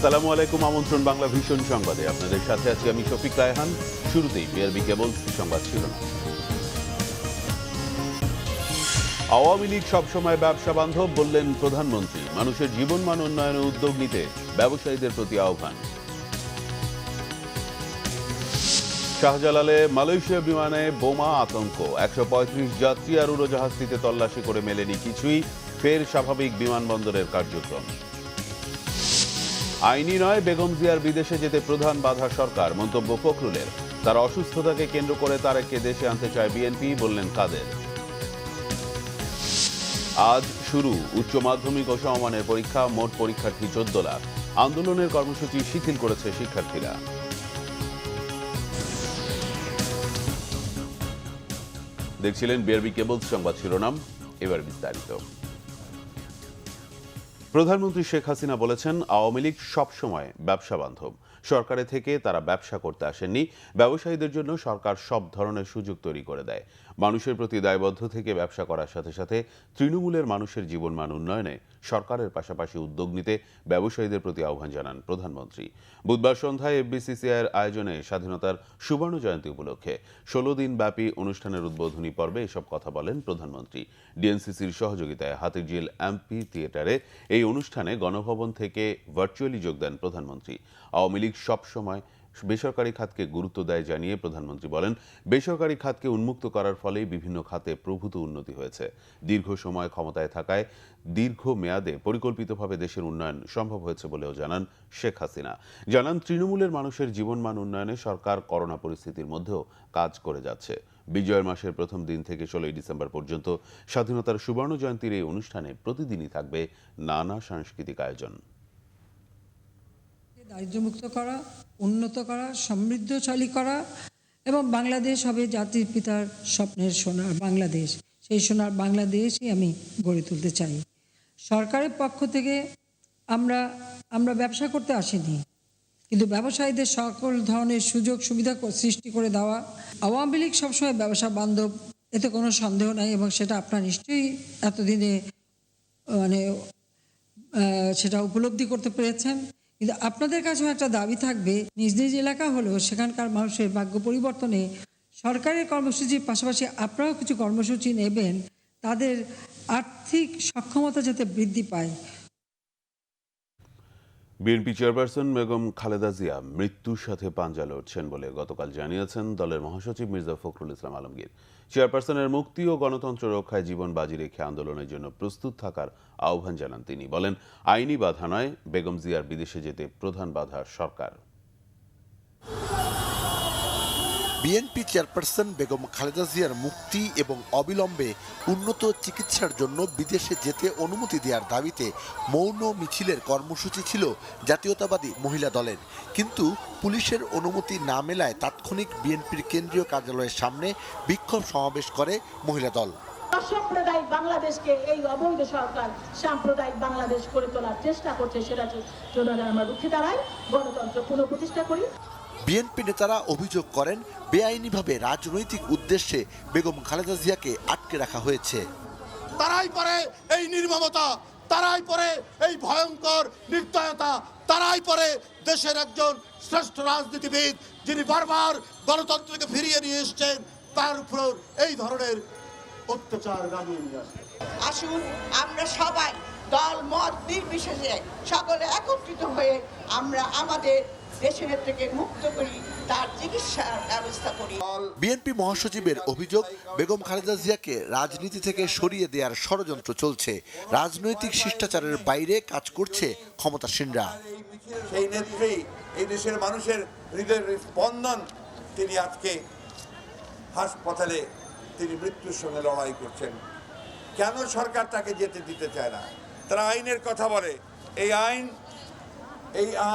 আসসালামু আলাইকুম। আমন্ত্রণ বাংলা ভীষণ সংবাদে আপনাদের সাথে আছি আমি শফিক রায়হান। শুরুতেই বিআরবি কেবল সংবাদ শিরোনাম। আওয়ামী লীগ সবসময় ব্যবসা বান্ধব বললেন প্রধানমন্ত্রী। মানুষের জীবনমান উন্নয়নে উদ্যোগ নিতে ব্যবসায়ীদের প্রতি আহ্বান। শাহজালালে মালয়েশিয়া বিমানে বোমা আতঙ্ক, ১৩৫ যাত্রী আর উড়োজাহাজটিতে তল্লাশি করে মেলেনি কিছুই, ফের স্বাভাবিক বিমানবন্দরের কার্যক্রম। আইনি নয়, বেগম জিয়ার বিদেশে যেতে প্রধান বাধা সরকার, মন্তব্য ফখরুলের। তার অসুস্থতাকে কেন্দ্র করে তারেককে দেশে আনতে চায় বিএনপি, বললেন কাদের। আজ শুরু উচ্চ মাধ্যমিক ও সমমানের পরীক্ষা, মোট পরীক্ষার্থী ১৪ লাখ। আন্দোলনের কর্মসূচি শিথিল করেছে শিক্ষার্থীরা। দেখছিলেন বিআরবি কেবল সংবাদ শিরোনাম, এবার বিস্তারিত। প্রধানমন্ত্রী শেখ হাসিনা বলেছেন, আওয়ামী লীগ সবসময় ব্যবসা বান্ধব। সরকারে থেকে তারা ব্যবসা করতে আসেননি। ব্যবসায়ীদের জন্য সরকার সব ধরনের সুযোগ তৈরি করে দেয়। মানুষের প্রতি দায়বদ্ধ থেকে ব্যবসা করার সাথে সাথে তৃণমূলের মানুষের জীবনমান উন্নয়নে সরকারের পাশাপাশি উদ্যোগ নিতে ব্যবসায়ীদের প্রতি আহ্বান জানান প্রধানমন্ত্রী। বুধবার সন্ধ্যায় এফবিসিসিআইয়ের আয়োজনে স্বাধীনতার সুবর্ণ জয়ন্তী উপলক্ষে ১৬ দিন ব্যাপী অনুষ্ঠানের উদ্বোধনী পর্বে এসব কথা বলেন প্রধানমন্ত্রী। ডিএনসিসির সহযোগিতায় হাতিরঝিল এমপি থিয়েটারে এই অনুষ্ঠানে গণভবন থেকে ভার্চুয়ালি যোগ দেন প্রধানমন্ত্রী। আওয়ামী লীগ সবসময় বেসরকারি খাতকে গুরুত্ব দেয় জানিয়ে প্রধানমন্ত্রী বলেন, বেসরকারি খাতকে উন্মুক্ত করার ফলেই বিভিন্ন খাতে প্রভূত উন্নতি হয়েছে। দীর্ঘ সময় ক্ষমতায় থাকায় দীর্ঘ মেয়াদে পরিকল্পিতভাবে দেশের উন্নয়ন সম্ভব হয়েছে বলেও জানান শেখ হাসিনা। জানান, তৃণমূলের মানুষের জীবনমান উন্নয়নে সরকার করোনা পরিস্থিতির মধ্যেও কাজ করে যাচ্ছে। বিজয়ের মাসের প্রথম দিন থেকে ১৬ ডিসেম্বর পর্যন্ত স্বাধীনতার সুবর্ণ জয়ন্তীর এই অনুষ্ঠানে প্রতিদিনই থাকবে নানা সাংস্কৃতিক আয়োজন। দারিদ্র্যমুক্ত করা, উন্নত করা, সমৃদ্ধশালী করা এবং বাংলাদেশ হবে জাতির পিতার স্বপ্নের সোনার বাংলাদেশ। সেই সোনার বাংলাদেশই আমি গড়ে তুলতে চাই। সরকারের পক্ষ থেকে আমরা ব্যবসা করতে আসিনি, কিন্তু ব্যবসায়ীদের সকল ধরনের সুযোগ সুবিধা সৃষ্টি করে দেওয়া। আওয়ামী লীগ সবসময় ব্যবসা বান্ধব, এতে কোনো সন্দেহ নাই, এবং সেটা আপনারা নিশ্চয়ই এতদিনে সেটা উপলব্ধি করতে পেরেছেন। কিন্তু আপনাদের কাছেও একটা দাবি থাকবে, নিজ নিজ এলাকা হলেও সেখানকার মানুষের ভাগ্য পরিবর্তনে সরকারের কর্মসূচির পাশাপাশি আপনারাও কিছু কর্মসূচি নেবেন, তাদের আর্থিক সক্ষমতা যাতে বৃদ্ধি পায়। বিএনপি চেয়ারপারসন বেগম খালেদা জিয়া মৃত্যুর সাথে পাঞ্জা লড়ছেন বলে গতকাল জানিয়েছেন দলের মহাসচিব মির্জা ফখরুল ইসলাম আলমগীর। চেয়ারপারসনের মুক্তি ও গণতন্ত্র রক্ষায় জীবন বাজি রেখে আন্দোলনের জন্য প্রস্তুত থাকার আহ্বান জানান তিনি। বলেন, আইনি বাধা নয়, বেগম জিয়ার বিদেশে যেতে প্রধান বাধা সরকার। বিএনপি চেয়ারপারসন বেগম খালেদা জিয়ার মুক্তি এবং অবিলম্বে উন্নত চিকিৎসার জন্য বিদেশে যেতে অনুমতি দেওয়ার দাবিতে মৌন মিছিলের কর্মসূচি ছিল জাতীয়তাবাদী মহিলা দলের, কিন্তু পুলিশের অনুমতি না মেলায় তাৎক্ষণিক বিএনপির কেন্দ্রীয় কার্যালয়ের সামনে বিক্ষোভ সমাবেশ করে মহিলা দল। সাম্প্রদায়িক বাংলাদেশকে এই অবৈধ সরকার সাম্প্রদায়িক বাংলাদেশ করে তোলার চেষ্টা করছে, সেটা জন্য আমরা রুখে দাঁড়াই, গণতন্ত্র পুনঃপ্রতিষ্ঠা করি। বিএনপি নেতারা অভিযোগ করেন, বেআইনিভাবে রাজনৈতিক উদ্দেশ্যে বেগম খালেদা জিয়াকে আটকে রাখা হয়েছে। তারাই পরে এই নির্মমতা, তারাই পরে এই ভয়ঙ্কর নির্দয়তা, তারাই পরে দেশের একজন শ্রেষ্ঠ রাজনীতিবিদ যিনি বারবার গণতন্ত্রকে ফিরিয়ে নিয়ে এসছেন, তার উপর এই ধরনের অত্যাচার নামিয়ে নিয়ে আসে। আসুন আমরা সবাই দল মত নির্বিশেষে সকলে একত্রিত হয়ে আমরা আমাদের দেশের থেকে মুক্ত করি, তার চিকিৎসার ব্যবস্থা করি। বিএনপি মহাসচিবের অভিযোগ, বেগম খালেদা জিয়াকে রাজনীতি থেকে সরিয়ে দেওয়ার ষড়যন্ত্র চলছে। রাজনৈতিক শিষ্টাচারের বাইরে কাজ করছে ক্ষমতাসীনরা। সেই নেত্রী, এই দেশের মানুষের হৃদয়ের স্পন্দন, তিনি আজকে হাসপাতালে তিনি মৃত্যুর সঙ্গে লড়াই করছেন। কেন সরকার তাকে যেতে দিতে চায় না? তারা আইনের কথা বলে। এই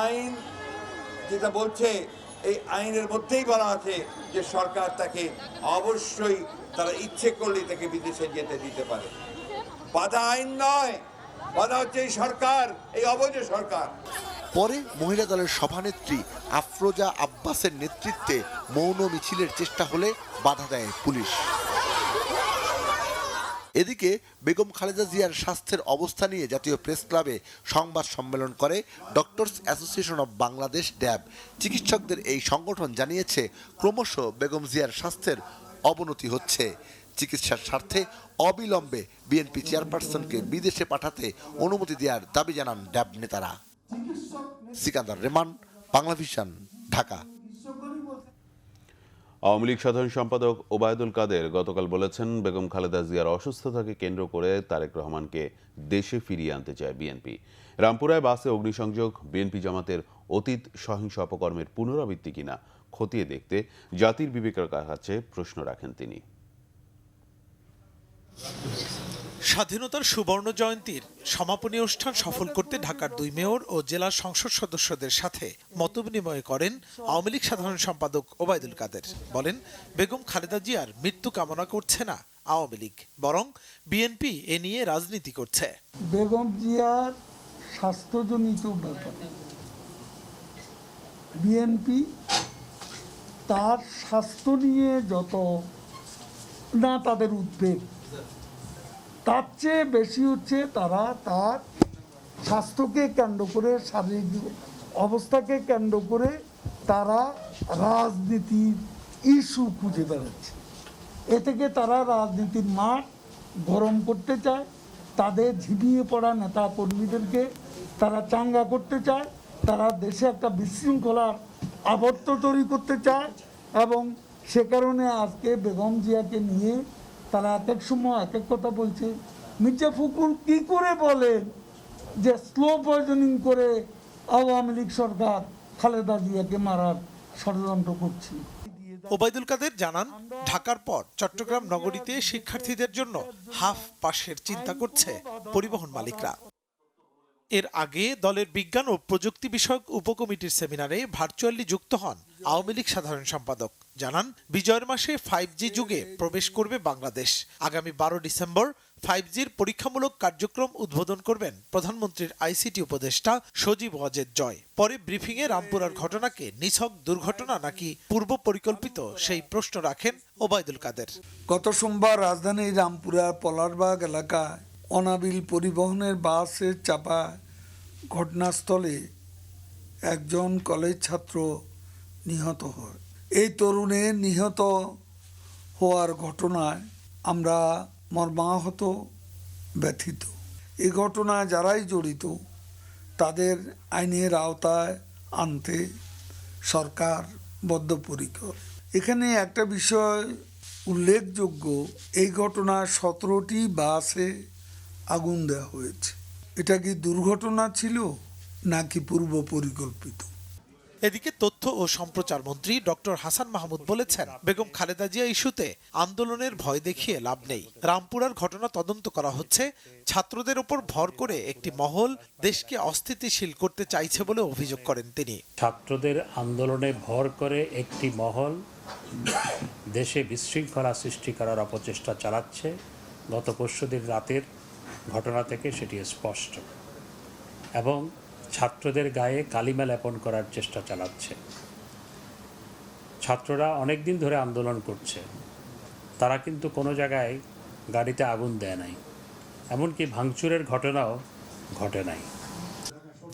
আইন যেটা বলছে, এই আইনের মধ্যেই বলা আছে যে সরকার তাকে অবশ্যই তারা ইচ্ছে করলে তাকে বিদেশে যেতে দিতে পারে। বাধা আইন নয়, বাধা হচ্ছে এই সরকার, এই অবৈধ সরকার। পরে মহিলা দলের সভানেত্রী আফরোজা আব্বাসের নেতৃত্বে মৌন মিছিলের চেষ্টা হলে বাধা দেয় পুলিশ। এদিকে বেগম খালেদা জিয়ার স্বাস্থ্যের অবস্থা নিয়ে জাতীয় প্রেস ক্লাবে সংবাদ সম্মেলন করে ডক্টরস অ্যাসোসিয়েশন অব বাংলাদেশ ড্যাব। চিকিৎসকদের এই সংগঠন জানিয়েছে ক্রমশ বেগম জিয়ার স্বাস্থ্যের অবনতি হচ্ছে। চিকিৎসার স্বার্থে অবিলম্বে বিএনপি চেয়ারপারসনকে বিদেশে পাঠাতে অনুমতি দেওয়ার দাবি জানান ড্যাব নেতারা। সিকান্দার রেমান, বাংলাভিশন, ঢাকা। আওয়ামী লীগ সাধারণ সম্পাদক ওবায়দুল কাদের গতকাল বলেছেন, বেগম খালেদা জিয়ার অসুস্থতাকে কেন্দ্র করে তারেক রহমানকে দেশে ফিরিয়ে আনতে চায় বিএনপি। রামপুরায় বাসে অগ্নিসংযোগ বিএনপি জামাতের অতীত সহিংস অপকর্মের পুনরাবৃত্তি কিনা খতিয়ে দেখতে জাতির বিবেকের কাছে প্রশ্ন রাখেন তিনি। স্বাধীনতার সুবর্ণ জয়ন্তীর সমাপনী অনুষ্ঠান সফল করতে ঢাকার 2 মেয়র ও জেলা সংসদ সদস্যদের সাথে মতবিনিময় করেন আওয়ামী লীগ সাধারণ সম্পাদক ওবায়দুল কাদের। বলেন, বেগম খালেদা জিয়ার মৃত্যু কামনা করছে না আওয়ামী লীগ, বরং বিএনপি এ নিয়ে রাজনীতি করছে। বেগম জিয়ার স্বাস্থ্যজনিত ব্যাপার বিএনপি তার স্বাস্থ্য নিয়ে যত না তাদের উদ্বেগ, তার চেয়ে বেশি হচ্ছে তারা তার স্বাস্থ্যকে কেন্দ্র করে, শারীরিক অবস্থাকে কেন্দ্র করে তারা রাজনীতির ইস্যু খুঁজে বেড়াচ্ছে। এ থেকে তারা রাজনীতির মাঠ গরম করতে চায়, তাদের ঝিমিয়ে পড়া নেতা কর্মীদেরকে তারা চাঙ্গা করতে চায়, তারা দেশে একটা বিশৃঙ্খলার আবর্ত তৈরি করতে চায়। এবং সে কারণে আজকে বেগম জিয়াকে নিয়ে তারা এক এক সময় এক এক কথা বলছে। মির্জা ফখরুল কি করে বলেন যে স্লো পয়জনিং করে আওয়ামী লীগ সরকার খালেদা জিয়াকে মারার ষড়যন্ত্র করছে। ওবায়দুল কাদের জানান, ঢাকার পর চট্টগ্রাম নগরীতে শিক্ষার্থীদের জন্য হাফ পাসের চিন্তা করছে পরিবহন মালিকরা। এর আগে দলের বিজ্ঞান ও প্রযুক্তি বিষয়ক উপকমিটির সেমিনারে ভার্চুয়ালি যুক্ত হন আওয়ামী লীগ সাধারণ সম্পাদক। জানান, বিজয়ের মাসে 5G যুগে প্রবেশ করবে বাংলাদেশ। আগামী 12 ডিসেম্বর 5Gর পরীক্ষামূলক কার্যক্রম উদ্বোধন করবেন প্রধানমন্ত্রীর আইসিটি উপদেষ্টা সজীব ওয়াজেদ জয়। পরে ব্রিফিংয়ে রামপুরার ঘটনাকে নিছক দুর্ঘটনা নাকি পূর্ব পরিকল্পিত সেই প্রশ্ন রাখেন ওবায়দুল কাদের। গত সোমবার রাজধানীর রামপুরার পলারবাগ এলাকায় অনাবিল পরিবহনের বাসের চাপা ঘটনাস্থলে একজন কলেজ ছাত্র নিহত হয়। এই তরুণের নিহত হওয়ার ঘটনায় আমরা মর্মাহত, ব্যথিত। এই ঘটনায় যারাই জড়িত তাদের আইনের আওতায় আনতে সরকার বদ্ধপরিকর। এখানে একটা বিষয় উল্লেখযোগ্য, এই ঘটনায় 17টি বাসে আগুন দেওয়া হয়েছে। এটা কি দুর্ঘটনা ছিল নাকি পূর্ব পরিকল্পিত? এদিকে তথ্য ও সম্প্রচার মন্ত্রী ডক্টর হাসান মাহমুদ বলেছেন, বেগম খালেদা জিয়া ইস্যুতে আন্দোলনের ভয় দেখিয়ে লাভ নেই। রামপুরার ঘটনা তদন্ত করা হচ্ছে। ছাত্রদের উপর ভর করে একটি মহল দেশকে অস্থিতিশীল করতে চাইছে বলে অভিযোগ করেন তিনি। ছাত্রদের আন্দোলনে ভর করে একটি মহল দেশে বিশৃঙ্খলা সৃষ্টি করার অপচেষ্টা চালাচ্ছে। গত পরশুদিন রাতের ঘটনা থেকে সেটি স্পষ্ট, এবং ছাত্রদের গায়ে কালিমা লেপন করার চেষ্টা চালাচ্ছে। ছাত্ররা অনেক দিন ধরে আন্দোলন করছে, তারা কিন্তু কোনো জায়গায় গাড়িতে আগুন দেয় নাই, এমনকি ভাঙচুরের ঘটনাও ঘটে নাই।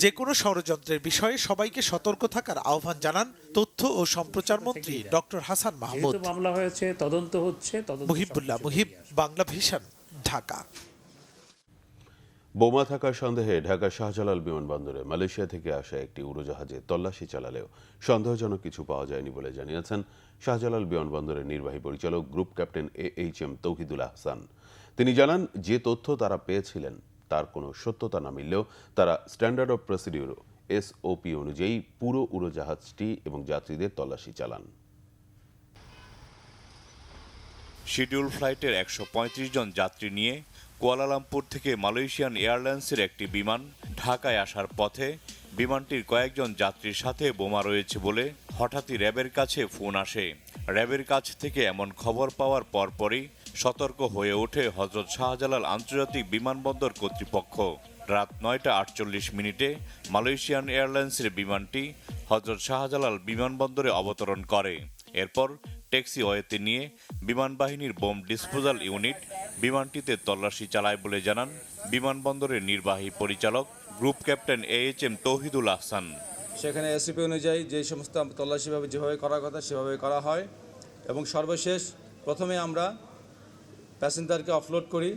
যে কোনো ষড়যন্ত্রের বিষয়ে সবাইকে সতর্ক থাকার আহ্বান জানান তথ্য ও সম্প্রচার মন্ত্রী ডক্টর হাসান মাহমুদ। মামলা হয়েছে, তদন্ত হচ্ছে। মুহিবুল্লাহ মুহিব, বাংলাভিশন, ঢাকা। বোমা থাকার সন্দেহে ঢাকা শাহজালাল বিমানবন্দরে মালয়েশিয়া থেকে আসা একটি উড়োজাহাজে তল্লাশি চালালেও সন্দেহজনক কিছু পাওয়া যায়নি বলে জানিয়েছেন শাহজালাল বিমানবন্দরের নির্বাহী পরিচালক group captain AHM Tauhidul Ahsan. তিনি জানান, যে তথ্য তারা পেয়েছিলেন তার কোনো সত্যতা না মিললেও তারা স্ট্যান্ডার্ড অফ প্রসিডিউর SOP অনুযায়ী পুরো উড়োজাহাজটি এবং যাত্রীদের তল্লাশি চালান। শিডিউল ফ্লাইটের 135 জন যাত্রী নিয়ে কুয়ালালামপুর থেকে মালয়েশিয়ান এয়ারলাইন্সের একটি বিমান ঢাকায় আসার পথে বিমানটির কয়েকজন যাত্রীর সাথে বোমা রয়েছে বলে হঠাৎই র্যাবের কাছে ফোন আসে। র্যাবের কাছ থেকে এমন খবর পাওয়ার পরপরই সতর্ক হয়ে ওঠে হযরত শাহজালাল আন্তর্জাতিক বিমানবন্দর কর্তৃপক্ষ। রাত 9টা 48 মিনিটে মালয়েশিয়ান এয়ারলাইন্সের বিমানটি হযরত শাহজালাল বিমানবন্দরে অবতরণ করে। এরপর ট্যাক্সিওয়েতে নিয়ে বিমান বাহিনীর বোম ডিসপোজাল ইউনিট বিমানটিতে তল্লাশি চালায় বলে জানান বিমানবন্দরের নির্বাহী পরিচালক group captain AHM Tauhidul Ahsan. সেখানে SOP অনুযায়ী যে সমস্ত তল্লাশিভাবে যেভাবে করার কথা সেভাবে করা হয় এবং সর্বশেষ প্রথমে আমরা প্যাসেঞ্জারকে অফলোড করি,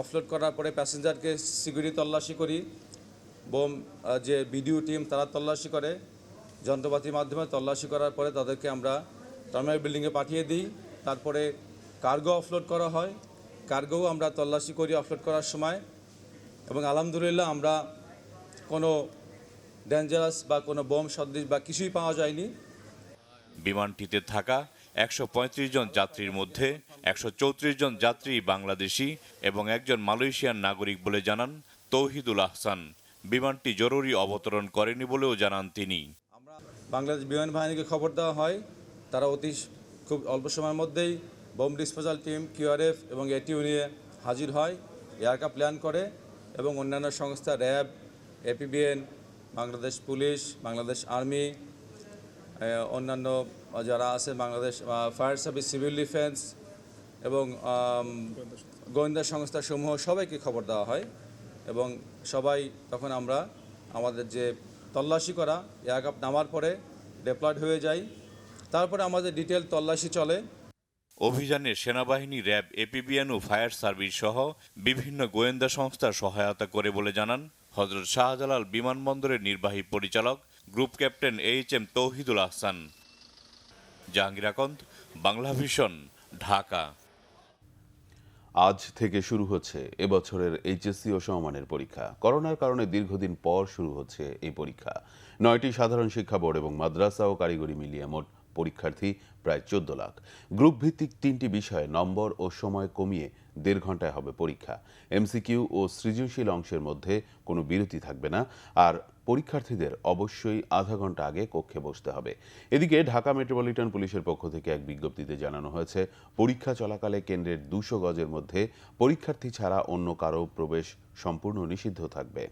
অফলোড করার পরে প্যাসেঞ্জারকে সিকিউরিটি তল্লাশি করি, বোম যে বিডিও টিম তারা তল্লাশি করে, যন্ত্রপাতির মাধ্যমে তল্লাশি করার পরে তাদেরকে আমরা টার্মিনাল বিল্ডিংয়ে পাঠিয়ে দিই। তারপরে কার্গো অফলোড করা হয়, কার্গোও আমরা তল্লাশি করি অফলোড করার সময় এবং আলহামদুলিল্লাহ আমরা কোনো ডেঞ্জারাস বা কোনো বোম সদৃশ বা কিছুই পাওয়া যায়নি। বিমানটিতে থাকা 135 জন যাত্রীর মধ্যে 134 জন যাত্রী বাংলাদেশি এবং একজন মালয়েশিয়ান নাগরিক বলে জানান তৌহিদুল আহসান। বিমানটি জরুরি অবতরণ করেনি বলেও জানান তিনি। বাংলাদেশ বিমান বাহিনীকে খবর দেওয়া হয়, তারা খুব অল্প সময়ের মধ্যেই বোম ডিসপোজাল টিম QRF এবং ATU নিয়ে হাজির হয়, এয়ারক্রাফট প্ল্যান করে এবং অন্যান্য সংস্থা RAB, APBN, Bangladesh police, Bangladesh army, অন্যান্য যারা আছে Bangladesh fire service, civil defence এবং গোয়েন্দা সংস্থাসমূহ সবাইকে খবর দেওয়া হয় এবং সবাই তখন আমরা আমাদের যে তল্লাশি করা এয়ারক্রাফট নামার পরে ডেপ্লয়েড হয়ে যাই। তারপরে আমাদের ডিটেল তল্লাশি চলে। অভিযানে সেনাবাহিনী, র্যাব, APBN ও ফায়ার সার্ভিস সহ বিভিন্ন গোয়েন্দা সংস্থা সহায়তা করে বলে জানান হযরত শাহজালাল বিমানবন্দরের নির্বাহী পরিচালক group captain AHM Tauhidul Ahsan. Jahangir Akand, Bangla vision, Dhaka. আজ থেকে শুরু হচ্ছে এবছরের HSC ও সমমানের পরীক্ষা। করোনার কারণে দীর্ঘদিন পর শুরু হচ্ছে এই পরীক্ষা। 9টি সাধারণ শিক্ষা বোর্ড এবং মাদ্রাসা ও কারিগরি মিলিয়ে মোট পরীক্ষার্থী প্রায় 14 লাখ। গ্রুপ ভিত্তিক 3টি বিষয়ে নম্বর ও সময় কমিয়ে 1.5 ঘন্টায় হবে পরীক্ষা। MCQ ও সৃজনশীল অংশের মধ্যে কোনো বিরতি থাকবে না, আর পরীক্ষার্থীদের অবশ্যই আধা ঘন্টা আগে কক্ষে বসতে হবে। এদিকে ঢাকা মেট্রোপলিটন পুলিশের পক্ষ থেকে এক বিজ্ঞপ্তিতে জানানো হয়েছে, পরীক্ষা চলাকালে কেন্দ্রের 200 গজের মধ্যে পরীক্ষার্থী ছাড়া অন্য কারো প্রবেশ সম্পূর্ণ নিষিদ্ধ থাকবে।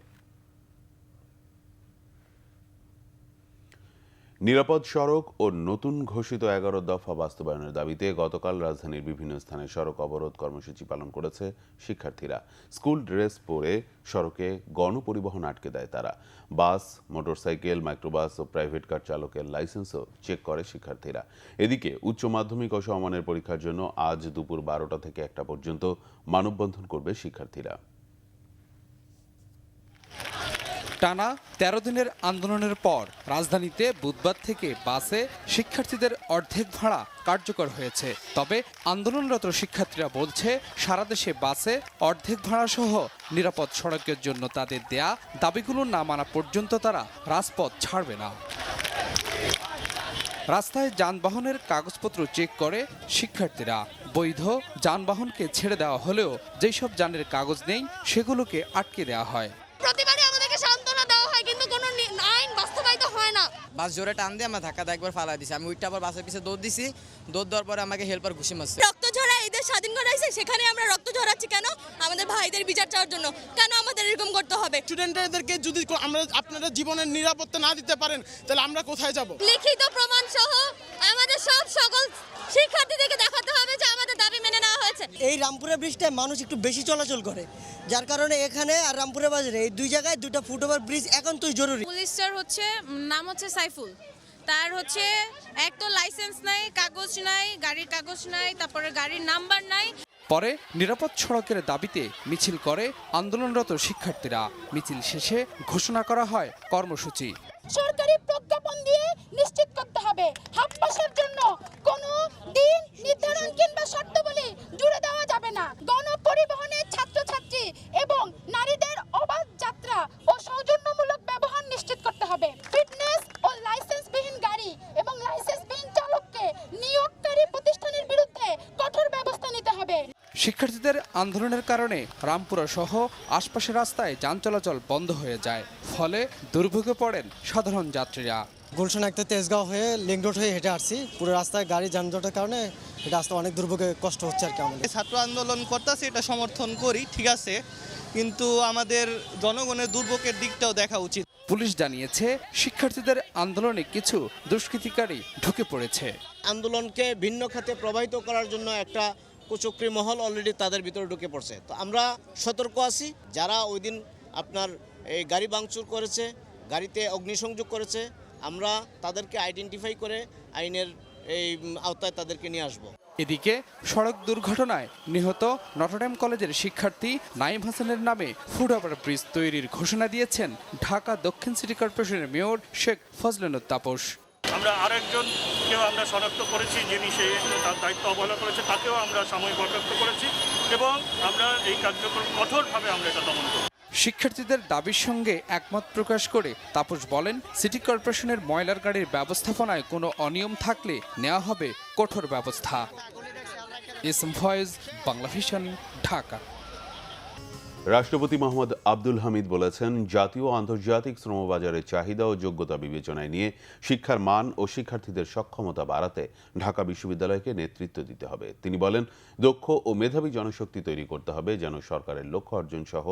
নিরাপদ সড়ক ও নতুন ঘোষিত 11 দফা বাস্তবায়নের দাবিতে গতকাল রাজধানীর বিভিন্ন স্থানে সড়ক অবরোধ কর্মসূচি পালন করেছে শিক্ষার্থীরা। স্কুল ড্রেস পরে সড়কে গণপরিবহন আটকে দেয় তারা। বাস, মোটরসাইকেল, মাইক্রোবাস ও প্রাইভেট কার চালকের লাইসেন্সও চেক করে শিক্ষার্থীরা। এদিকে উচ্চ মাধ্যমিক ও সমমানের পরীক্ষার জন্য আজ দুপুর 12টা থেকে 1টা পর্যন্ত মানববন্ধন করবে শিক্ষার্থীরা। টানা 13 দিনের আন্দোলনের পর রাজধানীতে বুধবার থেকে বাসে শিক্ষার্থীদের অর্ধেক ভাড়া কার্যকর হয়েছে। তবে আন্দোলনরত শিক্ষার্থীরা বলছে, সারা দেশে বাসে অর্ধেক ভাড়া সহ নিরাপদ সড়কের জন্য তাদের দেয়া দাবিগুলো না মানা পর্যন্ত তারা রাজপথ ছাড়বে না। রাস্তায় যানবাহনের কাগজপত্র চেক করে শিক্ষার্থীরা। বৈধ যানবাহনকে ছেড়ে দেওয়া হলেও যেসব যানের কাগজ নেই সেগুলোকে আটকে দেওয়া হয়। প্রতিবারে আমাদেরকে সান্ত্বনা দেওয়া হয়, কিন্তু কোনো আইন বাস্তবায়িত হয় না। বাস জোরে টান দিয়ে আমার ধাক্কা একবার ফালা দিছি, আমি উইটা আবার বাসের পিছে দৌড় দিছি, দৌড় দেওয়ার পরে আমাকে হেল্পার ঘুষি মারছে। রক্ত ঝরা এদের স্বাধীন করাইছে, সেখানে আমরা রক্ত ঝরাচ্ছি কেন? আমাদের ভাইদের বিচার চাওয়ার জন্য। কেন আমাদের এরকম করতে হবে? স্টুডেন্টদেরকে যদি আপনারা জীবনের নিরাপত্তা না দিতে পারেন তাহলে আমরা কোথায় যাব? লিখিত প্রমাণ সহ আমাদের সকল শিক্ষার্থীদেরকে দেখাতে হবে যে আমাদের দাবি মেনে নেওয়া হয়েছে। এই রামপুরা ব্রিজটায় মানুষ একটু বেশি চলাচল করে, যার কারণে এখানে আর রামপুরা বাজারে এই দুই জায়গায় 2টা ফুটওভার ব্রিজ একান্তই জরুরি। পুলিশটার নাম হচ্ছে সাইফুল, তার এক তো লাইসেন্স নাই, কাগজ নাই, গাড়ির কাগজ নাই, তারপরে গাড়ির নাম্বার নাই। পরে নিরাপদ সড়কের দাবিতে মিছিল করে আন্দোলনরত শিক্ষার্থীরা। মিছিল শেষে ঘোষণা করা হয় কর্মসূচি। সরকারি প্রজ্ঞাপন দিয়ে নিশ্চিত করতে হবে হাফ পাসের জন্য কোনো দিন নির্ধারণ কিংবা শর্তাবলী জুড়ে দেওয়া যাবে না। গণপরিবহনের ছাত্রছাত্রী এবং নারীদের অবাধ যাত্রা ও সৌজন্যমূলক ব্যবহার নিশ্চিত করতে হবে। ফিটনেস ও লাইসেন্সবিহীন গাড়ি এবং লাইসেন্সবিহীন চালককে নিয়োগকারী প্রতিষ্ঠানের বিরুদ্ধে কঠোর ব্যবস্থা নিতে হবে। শিক্ষার্থীদের আন্দোলনের কারণে রামপুরা সহ আশপাশের রাস্তায় যান চলাচল বন্ধ হয়ে যায়, ফলে দুর্ভোগে পড়েন সাধারণ যাত্রীরা। গুলশান একটা তেজগাঁও হয়ে লিঙ্ক রোড হয়ে হেঁটে আসছি, পুরো রাস্তায় গাড়ি যানজটের কারণে এটা আসতে অনেক দুর্ভোগে কষ্ট হচ্ছে আর কি। আমাদের ছাত্র আন্দোলন করতেছে, এটা সমর্থন করি, ঠিক আছে, কিন্তু আমাদের জনগণের দুর্ভোগের দিকটাও দেখা উচিত। পুলিশ জানিয়েছে, শিক্ষার্থীদের আন্দোলনে কিছু দুষ্কৃতিকারী ঢুকে পড়েছে। আন্দোলনকে ভিন্ন খাতে প্রবাহিত করার জন্য একটা কুচক্রী মহল অলরেডি তাদের ভিতরে ঢুকে পড়ছে। তো আমরা সতর্ক আছি, যারা ওই দিন আপনার এই গাড়ি ভাঙচুর করেছে, গাড়িতে অগ্নিসংযোগ করেছে, আমরা তাদেরকে আইডেন্টিফাই করে আইনের এই আওতায় তাদেরকে নিয়ে আসব। এদিকে সড়ক দুর্ঘটনায় নিহত নটরডেম কলেজের শিক্ষার্থী নাইম হাসানের নামে ফুটওভার ব্রিজ তৈরির ঘোষণা দিয়েছেন ঢাকা দক্ষিণ সিটি কর্পোরেশনের মেয়র শেখ ফজলুল তাপস। আমরা আরেকজনকেও আমরা শনাক্ত করেছি, যিনি সেই তার দায়িত্ব অবহেলা করেছে, তাকেও আমরা সাময়িক বরখাস্ত করেছি এবং আমরা এই কার্যক্রম কঠোরভাবে আমরা এটা দমন করব। শিক্ষার্থীদের দাবির সঙ্গে একমত প্রকাশ করে তাপস বলেন, সিটি কর্পোরেশনের ময়লার গাড়ির ব্যবস্থাপনায় কোনো অনিয়ম থাকলে নেওয়া হবে কঠোর ব্যবস্থা। ইসম ভয়েস, বাংলা ভিশন, ঢাকা। রাষ্ট্রপতি মোহাম্মদ আব্দুল হামিদ বলেছেন, জাতীয় ও আন্তর্জাতিক শ্রমবাজারের চাহিদা ও যোগ্যতা বিবেচনায় নিয়ে শিক্ষার মান ও শিক্ষার্থীদের সক্ষমতা বাড়াতে ঢাকা বিশ্ববিদ্যালয়কে নেতৃত্ব দিতে হবে। তিনি বলেন, দক্ষ ও মেধাবী জনশক্তি তৈরি করতে হবে যেন সরকারের লক্ষ্য অর্জন সহ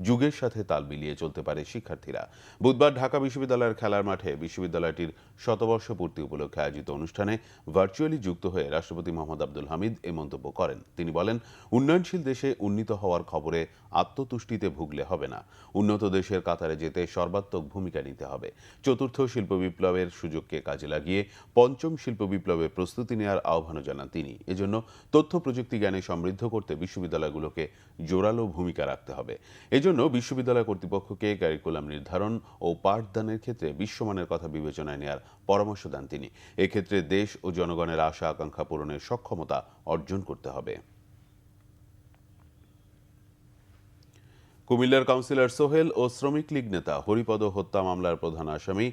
যুগের সাথে তাল মিলিয়ে চলতে পারে শিক্ষার্থীরা। বুধবার ঢাকা বিশ্ববিদ্যালয়ের খেলার মাঠে বিশ্ববিদ্যালয়টির শতবর্ষ পূর্তি উপলক্ষে আয়োজিত অনুষ্ঠানে ভার্চুয়ালি যুক্ত হয়ে রাষ্ট্রপতি মোহাম্মদ আব্দুল হামিদ এ মন্তব্য করেন। তিনি বলেন, উন্নয়নশীল দেশে উন্নীত হওয়ার খবরে আত্মতুষ্টিতে ভুগলে হবে না, উন্নত দেশের কাতারে যেতে সর্বাত্মক ভূমিকা নিতে হবে। চতুর্থ শিল্প বিপ্লবের সুযোগকে কাজে লাগিয়ে পঞ্চম শিল্প বিপ্লবের প্রস্তুতি নেওয়ার আহ্বানও জানান তিনি। এজন্য তথ্য প্রযুক্তি জ্ঞানে সমৃদ্ধ করতে বিশ্ববিদ্যালয়গুলোকে জোরালো ভূমিকা রাখতে হবে। এজন্য বিশ্ববিদ্যালয় কর্তৃপক্ষকে ক্যারিকুলাম নির্ধারণ ও পাঠদানের ক্ষেত্রে বিশ্বমানের কথা বিবেচনায় নেওয়ার পরামর্শ দেন তিনি। এক্ষেত্রে দেশ ও জনগণের আশা আকাঙ্ক্ষা পূরণের সক্ষমতা অর্জন করতে হবে। কুমিল্লার কাউন্সিলর সোহেল ও শ্রমিক লীগ নেতা হরিপদ হত্যা মামলার প্রধান আসামি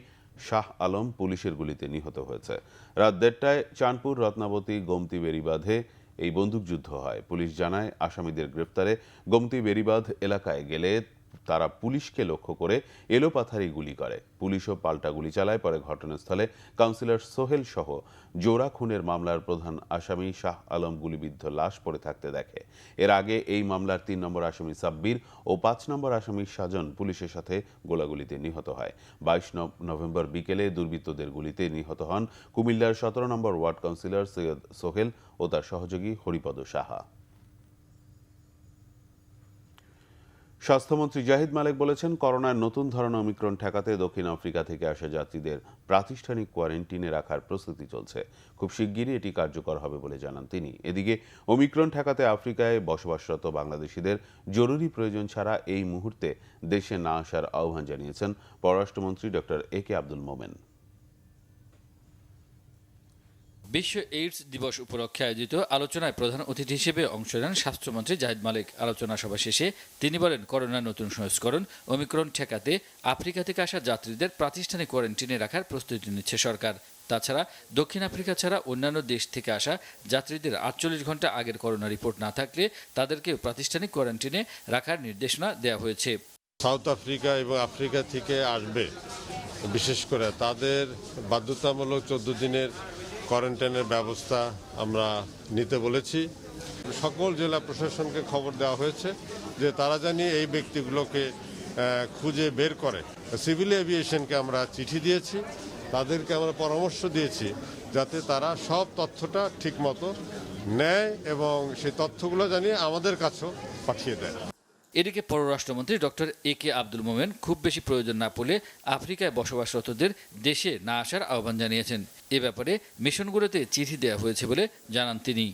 শাহ আলম পুলিশের গুলিতে নিহত হয়েছে। রাত ১:৩০টায় চাঁদপুর রত্নাবতী গোমতী বেড়িবাঁধে এই বন্দুকযুদ্ধ হয়। পুলিশ জানায়, আসামিদের গ্রেফতারে গোমতী বেড়িবাঁধ এলাকায় গেলে তারা পুলিশকে লক্ষ্য করে এলোপাথারি গুলি করে। পুলিশও পাল্টা গুলি চালায়। পরে ঘটনাস্থলে কাউন্সিলর সোহেল সহ জোড়া খুনের মামলার প্রধান আসামি শাহ আলম গুলিবিদ্ধ লাশ পড়ে থাকতে দেখে। এর আগে এই মামলার ৩ নম্বর আসামি সাব্বির ও ৫ নম্বর আসামি সাজন পুলিশের সাথে গোলাগুলিতে নিহত হয়। ২২ নভেম্বর বিকেলে দুর্বৃত্তদের গুলিতে নিহত হন কুমিল্লার ১৭ নম্বর ওয়ার্ড কাউন্সিলর সৈয়দ সোহেল ও তার সহযোগী হরিপদ সাহা। স্বাস্থ্যমন্ত্রী জাহিদ মালেক বলেছেন, করোনার নতুন ধরনের ওমিক্রন ঠেকাতে দক্ষিণ আফ্রিকা থেকে আসা যাত্রীদের প্রাতিষ্ঠানিক কোয়ারেন্টিনে রাখার প্রস্তুতি চলছে। খুব শিগগিরই এটি কার্যকর হবে বলে জানান তিনি। এদিকে ওমিক্রন ঠেকাতে আফ্রিকায় বসবাসরত বাংলাদেশিদের জরুরি প্রয়োজন ছাড়া এই মুহূর্তে দেশে না আসার আহ্বান জানিয়েছেন পররাষ্ট্রমন্ত্রী ডক্টর এ.কে আব্দুল মোমেন। বিশ্ব এইডস দিবস উপলক্ষে আয়োজিত আলোচনায় প্রধান অতিথি হিসেবে অংশ নেন স্বাস্থ্যমন্ত্রী জাহিদ মালেক। আলোচনা সভা শেষে তিনি বলেন, করোনার নতুন সংস্করণ ওমিক্রন ঠেকাতে আফ্রিকা থেকে আসা যাত্রীদের প্রাতিষ্ঠানিক কোয়ারেন্টিনে রাখার প্রস্তুতি নিচ্ছে সরকার। তাছাড়া দক্ষিণ আফ্রিকা ছাড়া অন্যান্য দেশ থেকে আসা যাত্রীদের ৪৮ ঘন্টা আগের করোনা রিপোর্ট না থাকলে তাদেরকে প্রাতিষ্ঠানিক কোয়ারেন্টিনে রাখার নির্দেশনা দেওয়া হয়েছে। সাউথ আফ্রিকা এবং আফ্রিকা থেকে আসবে বিশেষ করে তাদের বাধ্যতামূলক 14 দিনের কোয়ারেন্টাইনের ব্যবস্থা আমরা নিতে বলেছি। সকল জেলা প্রশাসনকে খবর দেওয়া হয়েছে যে তারা জানি এই ব্যক্তিগুলোকে খুঁজে বের করে। সিভিল এভিয়েশনকে আমরা চিঠি দিয়েছি, তাদেরকে আমরা পরামর্শ দিয়েছি যাতে তারা সব তথ্যটা ঠিকমতো নেয় এবং সেই তথ্যগুলো জানিয়ে আমাদের কাছেও পাঠিয়ে দেয়। এদিকে পররাষ্ট্রমন্ত্রী ডক্টর এ.কে আব্দুল মোমেন খুব বেশি প্রয়োজন না পড়লে আফ্রিকায় বসবাসরতদের দেশে না আসার আহ্বান জানিয়েছেন। এ ব্যাপারে মিশনগুলোতে চিঠি দেওয়া হয়েছে বলে জানান তিনি।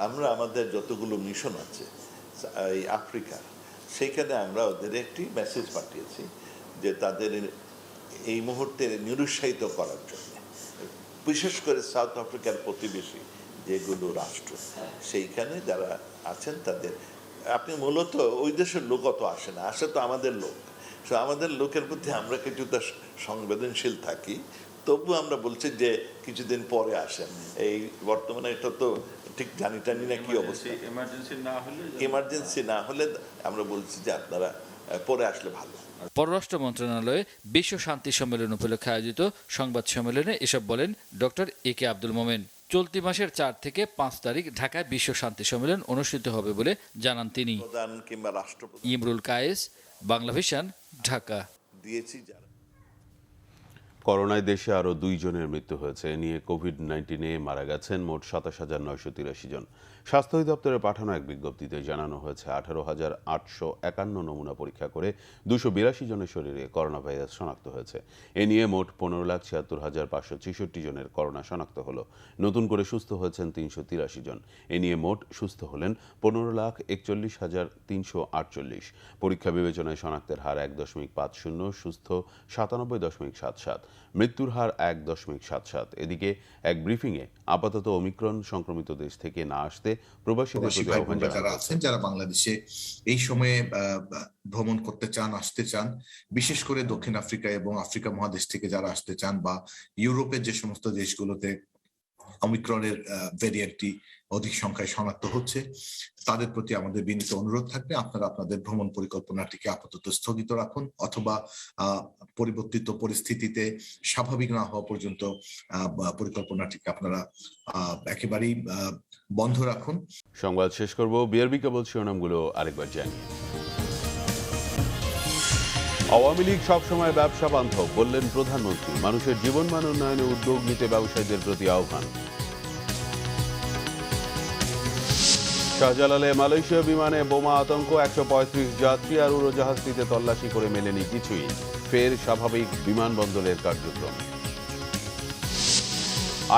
আমরা আমাদের যতগুলো মিশন আছে এই আফ্রিকার, সেইখানে আমরা ওদের একটি মেসেজ পাঠিয়েছি যে তাদের এই মুহূর্তে নিরুৎসাহিত করার জন্য, বিশেষ করে সাউথ আফ্রিকার প্রতিবেশী যেগুলো রাষ্ট্র, সেইখানে যারা আছেন তাদের, আপনি মূলত ওই দেশের লোক অত আসে না, আসে তো আমাদের লোক। আমাদের লোকের প্রতি আমরা কিছুটা সংবেদনশীল থাকি, তবু আমরা বলছি যে কিছুদিন পরে আসেন। এই বর্তমানে এটা তো ঠিক জানি না কি অবস্থা, ইমার্জেন্সি না হলে আমরা বলছি যে আপনারা পরে আসলে ভালো। পররাষ্ট্র মন্ত্রণালয়ে বিশ্ব শান্তি সম্মেলন উপলক্ষে আয়োজিত সংবাদ সম্মেলনে এসব বলেন ডক্টর এ.কে আব্দুল মোমেন। চলতি মাসের ৪ থেকে ৫ তারিখ ঢাকায় বিশ্ব শান্তি সম্মেলন অনুষ্ঠিত হবে বলে জানান তিনি। ইমরুল কায়েস, বাংলা ভিশন, ঢাকা। করোনায় দেশে আরও 2 জনের মৃত্যু হয়েছে। এ নিয়ে কোভিড-19-এ মারা গেছেন মোট ২৭,৯৮৩ জন। স্বাস্থ্য অধিদপ্তরের পাঠানো এক বিজ্ঞপ্তিতে জানানো হয়েছে ১৮,৮৫১ নমুনা পরীক্ষা করে ২৮২ জনের শরীরে করোনা ভাইরাস শনাক্ত হয়েছে। এ নিয়ে মোট ১৫,৭৬,৫৬৬ জনের করোনা শনাক্ত হলো। নতুন করে সুস্থ হয়েছেন ৩৮৩ জন। এ নিয়ে মোট সুস্থ হলেন ১৫,৪১,৩৪৮। পরীক্ষা বিবেচনায় শনাক্তের হার ১.৫০, সুস্থ ৯৭.৭৭, মৃত্যুর হার 1.77। এদিকে এক ব্রিফিংয়ে আপাতত ওমিক্রন সংক্রমিত দেশ থেকে না আসতে প্রবাসীদের প্রতি আহ্বান যারা আছেন, যারা বাংলাদেশে এই সময়ে ভ্রমণ করতে চান, আসতে চান, বিশেষ করে দক্ষিণ আফ্রিকা এবং আফ্রিকা মহাদেশ থেকে যারা আসতে চান, বা ইউরোপের যে সমস্ত দেশগুলোতে ওমিক্রনের ভেরিয়েন্টটি অধিক সংখ্যায় শনাক্ত হচ্ছে, তাদের প্রতি আমাদের বিনীত অনুরোধ থাকবে, আপনারা আপনাদের ভ্রমণ পরিকল্পনাটিকে আপাতত স্থগিত রাখুন, অথবা পরিবর্তিত পরিস্থিতিতে স্বাভাবিক না হওয়া পর্যন্ত পরিকল্পনাটিকে আপনারা একেবারেই বন্ধ রাখুন। সংবাদ শেষ করব বিআরবি কেবল শিরোনামগুলো আরেকবার জানিয়ে। আওয়ামী লীগ সবসময় ব্যবসা বান্ধব বললেন প্রধানমন্ত্রী। মানুষের জীবনমান উন্নয়নে উদ্যোগ নিতে ব্যবসায়ীদের প্রতি আহ্বান। শাহজালালে মালয়েশীয় বিমানে বোমা আতঙ্ক, ১৩৫ যাত্রী আর উড়োজাহাজটিতে তল্লাশি করে মেলেনি কিছুই। ফের স্বাভাবিক বিমানবন্দরের কার্যক্রম।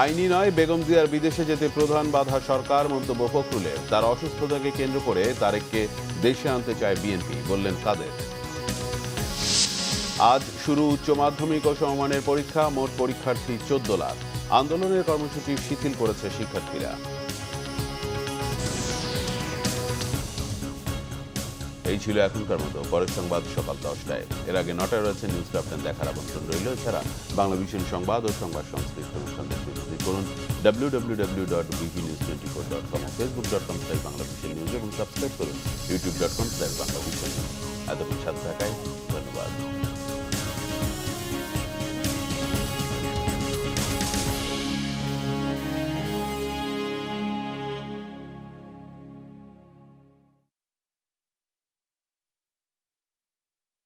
আইনি নয়, বেগম জিয়ার বিদেশে যেতে প্রধান বাধা সরকার, মন্তব্য ফখরুলের। তার অসুস্থতাকে কেন্দ্র করে তারেককে দেশে আনতে চায় বিএনপি, বললেন কাদের। আজ শুরু উচ্চ মাধ্যমিক ও সমমানের পরীক্ষা, মোট পরীক্ষার্থী ১৪ লাখ। আন্দোলনের কর্মসূচি শিথিল করেছে শিক্ষার্থীরা। এই ছিল এখনকার মতো। পরের সংবাদ সকাল ১০টায়। এর আগে ৯টায় রয়েছে নিউজ ক্যাপ্টেন দেখার আমন্ত্রণ রইল। এছাড়া বাংলা ভিশন সংবাদ ও সংবাদ সংশ্লিষ্ট অনুষ্ঠান দেখতে ভিজিট করুন www.bvnews24.com, facebook.com/বাংলাভিশন নিউজ এবং সাবস্ক্রাইব করুন youtube.com/বাংলাভিশন। এতক্ষণ সাথে থাকায়